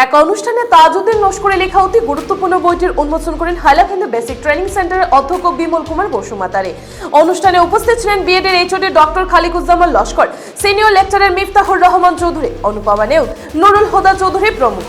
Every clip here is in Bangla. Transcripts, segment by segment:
এক অনুষ্ঠানে তাজউদ্দিন লস্করের লেখা অতি গুরুত্বপূর্ণ বইটির উন্মোচন করেন হাইলাকান্দি বেসিক ট্রেনিং সেন্টারের অধ্যক্ষ বিমল কুমার বসুমাতারে। অনুষ্ঠানে উপস্থিত ছিলেন বিএড এর HOD doctor Khaliquzzaman Laskar, senior lecturer Miftahur Rahman Chowdhury, Anupama Neul, Nurul Huda Chowdhury প্রমুখ।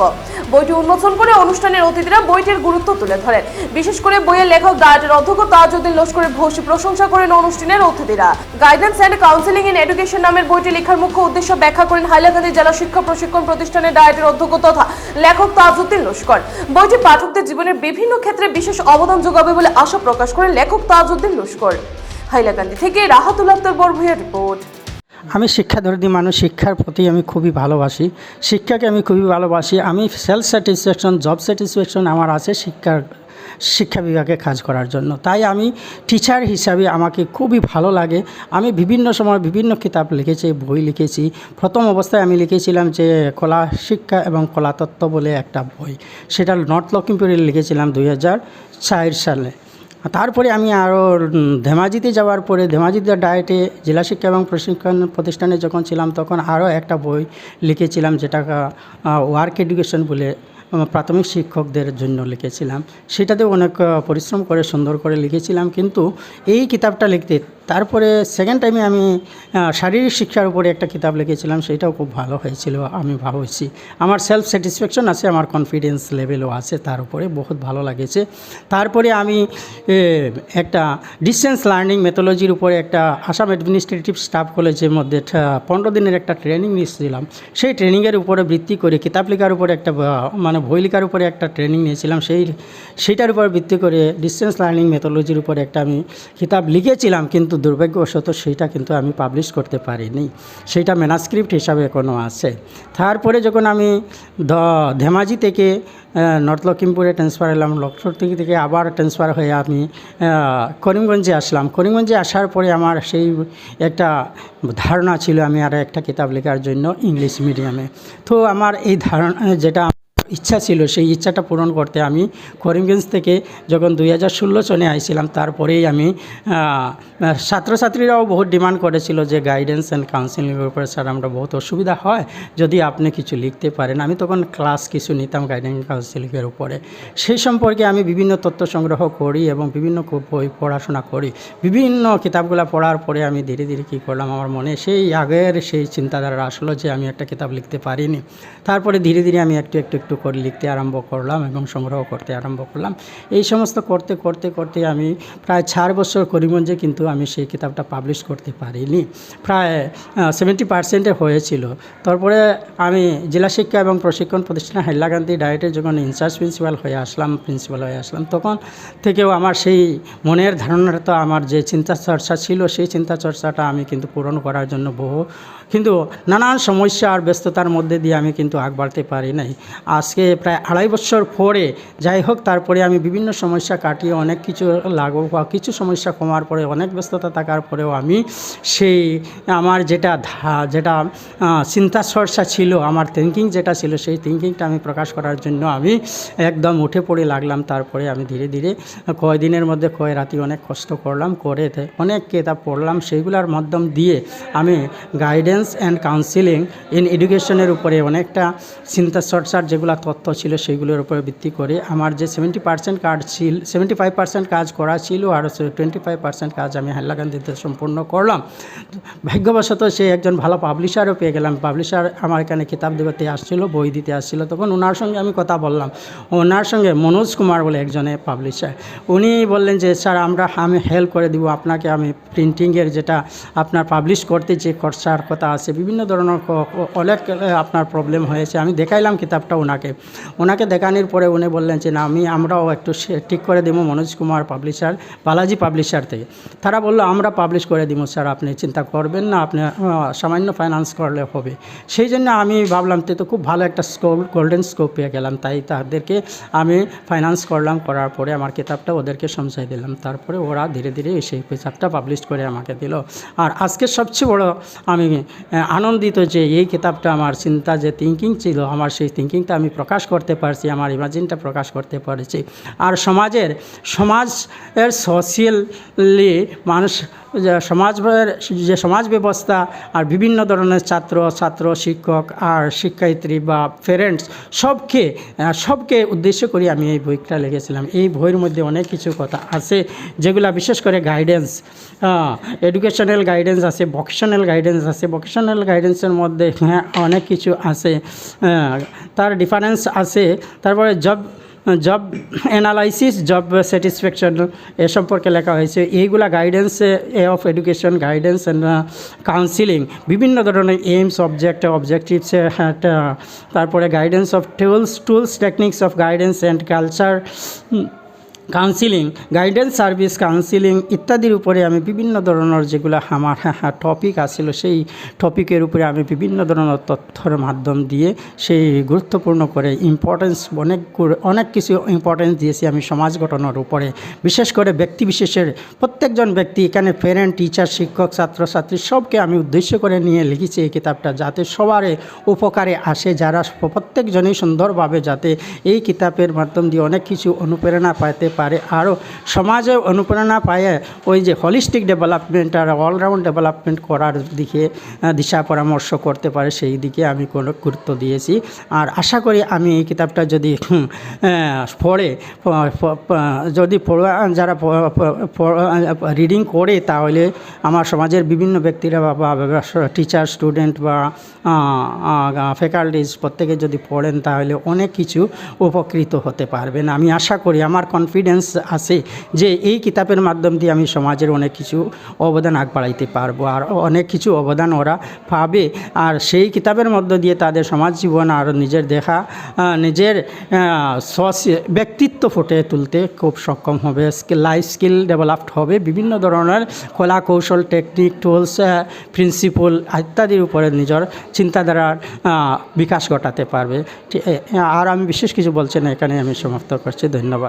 বইটি উন্মোচন করে অনুষ্ঠানের অতিথিরা বইটির গুরুত্ব তুলে ধরেন। বিশেষ করে বইয়ের লেখক ডায়েটের অধ্যক্ষ তাজউদ্দিন লস্করের ভূয়সী প্রশংসা করেন অনুষ্ঠানের অতিথিরা। Guidance and counselling in education নামের বইটি লেখার মুখ্য উদ্দেশ্য ব্যাখ্যা করেন হাইলাকান্দি জেলা শিক্ষা প্রশিক্ষণ প্রতিষ্ঠানের ডায়েটের অধ্যক্ষ তথা লেখক তাজউদ্দিন লস্কর। বইটি পাঠকদের জীবনের বিভিন্ন ক্ষেত্রে বিশেষ অবদান যোগাবে বলে আশা প্রকাশ করেন লেখক তাজউদ্দিন লস্কর। হাইলাকান্দি থেকে রাহাতুল আক্তার বড়ভূঁইয়ার রিপোর্ট। আমি শিক্ষাধর্মী মানুষ, শিক্ষার প্রতি আমি খুবই ভালোবাসি, শিক্ষাকে আমি খুবই ভালোবাসি। আমি সেলফ স্যাটিসফ্যাকশন, জব স্যাটিসফ্যাকশন আমার আছে শিক্ষা বিভাগে কাজ করার জন্য। তাই আমি টিচার হিসাবে আমাকে খুবই ভালো লাগে। আমি বিভিন্ন সময় বিভিন্ন কিতাব লিখেছি, বই লিখেছি। প্রথম অবস্থায় আমি লিখেছিলাম যে কলা শিক্ষা এবং কলাতত্ত্ব বলে একটা বই, সেটা নর্থ লক্ষ্মীপুরে লিখেছিলাম 2004 সালে। তারপরে আমি আরও ধেমাজিতে যাওয়ার পরে ধেমাজিতে ডায়েটে জেলা শিক্ষা এবং প্রশিক্ষণ প্রতিষ্ঠানে যখন ছিলাম তখন আরও একটা বই লিখেছিলাম, যেটা ওয়ার্ক এডুকেশন বলে প্রাথমিক শিক্ষকদের জন্য লিখেছিলাম। সেটাতে অনেক পরিশ্রম করে সুন্দর করে লিখেছিলাম। কিন্তু এই কিতাবটা লিখতে তারপরে সেকেন্ড টাইমে আমি শারীরিক শিক্ষার উপরে একটা কিতাব লিখেছিলাম, সেটাও খুব ভালো হয়েছিল। আমি ভাবছি আমার সেলফ স্যাটিসফ্যাকশন আছে, আমার কনফিডেন্স লেভেলও আছে, তার উপরে বহুত ভালো লাগেছে। তারপরে আমি একটা ডিস্টেন্স লার্নিং মেথোলজির উপরে একটা আসাম অ্যাডমিনিস্ট্রেটিভ স্টাফ কলেজের মধ্যে 15 দিনের একটা ট্রেনিং নিয়েছিলাম। সেই ট্রেনিংয়ের উপরে ভিত্তি করে কিতাব লেখার উপরে একটা বই লেখার উপরে একটা ট্রেনিং নিয়েছিলাম। সেইটার উপর ভিত্তি করে ডিস্টেন্স লার্নিং মেথোলজির উপরে একটা আমি কিতাব লিখেছিলাম, কিন্তু দুর্ভাগ্যবশত সেইটা কিন্তু আমি পাবলিশ করতে পারিনি। সেইটা ম্যানাস্ক্রিপ্ট হিসাবে এখনও আছে। তারপরে যখন আমি ধেমাজি থেকে নর্থ লক্ষ্মীপুরে ট্রান্সফার এলাম, লক্ষ্মীপুর থেকে আবার ট্রান্সফার হয়ে আমি করিমগঞ্জে আসলাম। করিমগঞ্জে আসার পরে আমার সেই একটা ধারণা ছিল আমি আর একটা কিতাব লেখার জন্য ইংলিশ মিডিয়ামে। তো আমার এই ধারণা যেটা ইচ্ছা ছিল, সেই ইচ্ছাটা পূরণ করতে আমি করিমগঞ্জ থেকে যখন 2016 সনে আইছিলাম, তারপরেই আমি ছাত্রছাত্রীরাও বহুত ডিমান্ড করেছিল যে গাইডেন্স অ্যান্ড কাউন্সিলিংয়ের উপরে স্যার আমরা বহুত অসুবিধা হয়, যদি আপনি কিছু লিখতে পারেন। আমি তখন ক্লাস কিছু নিতাম গাইডেন্স কাউন্সিলিংয়ের উপরে। সেই সম্পর্কে আমি বিভিন্ন তথ্য সংগ্রহ করি এবং বিভিন্ন বই পড়াশোনা করি। বিভিন্ন কিতাবগুলো পড়ার পরে আমি ধীরে ধীরে কী করলাম, আমার মনে সেই আগের সেই চিন্তাধারা আসলো যে আমি একটা কিতাব লিখতে পারিনি। তারপরে ধীরে ধীরে আমি একটু করে লিখতে আরম্ভ করলাম এবং সংগ্রহ করতে আরম্ভ করলাম। এই সমস্ত করতে করতে করতে আমি প্রায় 4 বছর করিমগঞ্জে, কিন্তু আমি সেই কিতাবটা পাবলিশ করতে পারিনি। প্রায় 70% হয়েছিল। তারপরে আমি জেলা শিক্ষা এবং প্রশিক্ষণ প্রতিষ্ঠান হাইলাকান্দি ডায়েটে যখন ইনচার্জ প্রিন্সিপাল হয়ে আসলাম, তখন থেকেও আমার সেই মনের ধারণাটা, আমার যে চিন্তা চর্চা ছিল, সেই চিন্তা চর্চাটা আমি কিন্তু পূরণ করার জন্য কিন্তু নানান সমস্যা আর ব্যস্ততার মধ্যে দিয়ে আমি কিন্তু আগ বাড়তে পারি নাই। আজকে প্রায় 2.5 বছর পরে যাই হোক, তারপরে আমি বিভিন্ন সমস্যা কাটিয়ে অনেক কিছু বা কিছু সমস্যা কমার পরে, অনেক ব্যস্ততা থাকার পরেও আমি সেই আমার যেটা চিন্তা চর্চা ছিল, আমার থিঙ্কিং যেটা ছিল, সেই থিঙ্কিংটা আমি প্রকাশ করার জন্য আমি একদম উঠে পড়ে লাগলাম। তারপরে আমি ধীরে ধীরে কয়েকদিনের মধ্যে রাতি অনেক কষ্ট করলাম, করে অনেক কিতাব পড়লাম। সেইগুলোর মাধ্যম দিয়ে আমি গাইডেন্স অ্যান্ড কাউন্সিলিং ইন এডুকেশনের উপরে অনেকটা চিন্তা চর্চার যেগুলো তথ্য ছিল সেইগুলোর উপরে ভিত্তি করে আমার যে 75% কাজ করা ছিল, আর 25% কাজ আমি হাইলাকান্দিতে সম্পূর্ণ করলাম। ভাগ্যবশত সে একজন ভালো পাবলিশারও পেয়ে গেলাম। পাবলিশার আমার এখানে কিতাব দিতে আসছিল, বই দিতে আসছিল। তখন ওনার সঙ্গে আমি কথা বললাম। ওনার সঙ্গে মনোজ কুমার বলে একজনের পাবলিশার, উনি বললেন যে স্যার আমি হেল্প করে দিব আপনাকে, আমি প্রিন্টিংয়ের যেটা আপনার পাবলিশ করতে যে খরচার কথা আছে, বিভিন্ন ধরনের অনেক আপনার প্রবলেম হয়েছে। আমি দেখাইলাম কিতাবটা ওনাকে দেখানোর পরে উনি বললেন যে না, আমরাও একটু ঠিক করে দেবো। মনোজ কুমার পাবলিশার, বালাজি পাবলিশার থেকে, তারা বললো আমরা পাবলিশ করে দিব স্যার, আপনি চিন্তা করবেন না, আপনি সামান্য ফাইন্যান্স করলে হবে। সেই জন্য আমি ভাবলাম তো খুব ভালো একটা গোল্ডেন স্কোপ পেয়ে গেলাম, তাই তাদেরকে আমি ফাইন্যান্স করলাম। করার পরে আমার কিতাবটা ওদেরকে সমঝাই দিলাম। তারপরে ওরা ধীরে ধীরে সেই কিতাবটা পাবলিশ করে আমাকে দিল। আর আজকে সবচেয়ে বড় আমি আনন্দিত যে এই কিতাবটা আমার চিন্তা যে থিঙ্কিং ছিল, আমার সেই থিঙ্কিংটা আমি প্রকাশ করতে পারছি, আমার ইমাজিনটা প্রকাশ করতে পারছি। আর সমাজের সোশিয়ালি যে সমাজ ব্যবস্থা আর বিভিন্ন ধরনের ছাত্র শিক্ষক আর শিক্ষায়িত্রী বা প্যারেন্টস সবকে উদ্দেশ্য করে আমি এই বইটা লিখেছিলাম। এই বইয়ের মধ্যে অনেক কিছু কথা আছে যেগুলা বিশেষ করে গাইডেন্স, এডুকেশনাল গাইডেন্স আছে, ভোকেশনাল গাইডেন্স আছে। ভোকেশনাল গাইডেন্সের মধ্যে অনেক কিছু আছে, তার ডিফারেন্স আছে। তারপরে জব অ্যানালাইসিস, জব স্যাটিসফ্যাকশন এ সম্পর্কে লেখা হয়েছে। এইগুলা guidance of education, guidance and counselling, বিভিন্ন ধরনের এইমস, অবজেক্টিভস, তারপরে guidance of tools techniques of guidance and culture counselling, guidance service counselling ইত্যাদির উপরে আমি বিভিন্ন ধরনের যেগুলো আমার টপিক আসছিল, সেই টপিকের উপরে আমি বিভিন্ন ধরনের তথ্যের মাধ্যম দিয়ে সেই গুরুত্বপূর্ণ করে অনেক কিছু ইম্পর্টেন্স দিয়েছি আমি সমাজ গঠনের উপরে। বিশেষ করে ব্যক্তি বিশেষের প্রত্যেকজন ব্যক্তি, এখানে প্যারেন্ট, টিচার, শিক্ষক, ছাত্রছাত্রী সবকে আমি উদ্দেশ্য করে নিয়ে লিখেছি এই কিতাবটা, যাতে সবারই উপকারে আসে, যারা প্রত্যেকজনই সুন্দরভাবে যাতে এই কিতাবের মাধ্যম দিয়ে অনেক কিছু অনুপ্রেরণা পাইতে পারে, আরও সমাজে অনুপ্রেরণা পায় ওই যে হলিস্টিক ডেভেলপমেন্ট আর অলরাউন্ড ডেভেলপমেন্ট করার দিকে দিশা পরামর্শ করতে পারে, সেই দিকে আমি কোনো গুরুত্ব দিয়েছি। আর আশা করি আমি এই কিতাবটা যদি যারা রিডিং করে, তাহলে আমার সমাজের বিভিন্ন ব্যক্তিরা বা টিচার, স্টুডেন্ট বা ফ্যাকাল্টিজ প্রত্যেকে যদি পড়েন, তাহলে অনেক কিছু উপকৃত হতে পারবেন। আমি আশা করি, আমার কনফিডেন্স আছে যে এই কিতাবের মাধ্যম দিয়ে আমি সমাজের অনেক কিছু অবদান বাড়াইতে পারবো, আর অনেক কিছু অবদান ওরা পাবে। আর সেই কিতাবের মধ্য দিয়ে তাদের সমাজ জীবন আর নিজের ব্যক্তিত্ব ফুটিয়ে তুলতে খুব সক্ষম হবে, লাইফ স্কিল ডেভেলপড হবে, বিভিন্ন ধরনের কলা কৌশল, টেকনিক, টুলস, প্রিন্সিপল ইত্যাদির উপরে নিজের চিন্তাধারার বিকাশ ঘটাতে পারবে। আর আমি বিশেষ কিছু বলছি না, এখানে আমি সমাপ্ত করছি। ধন্যবাদ।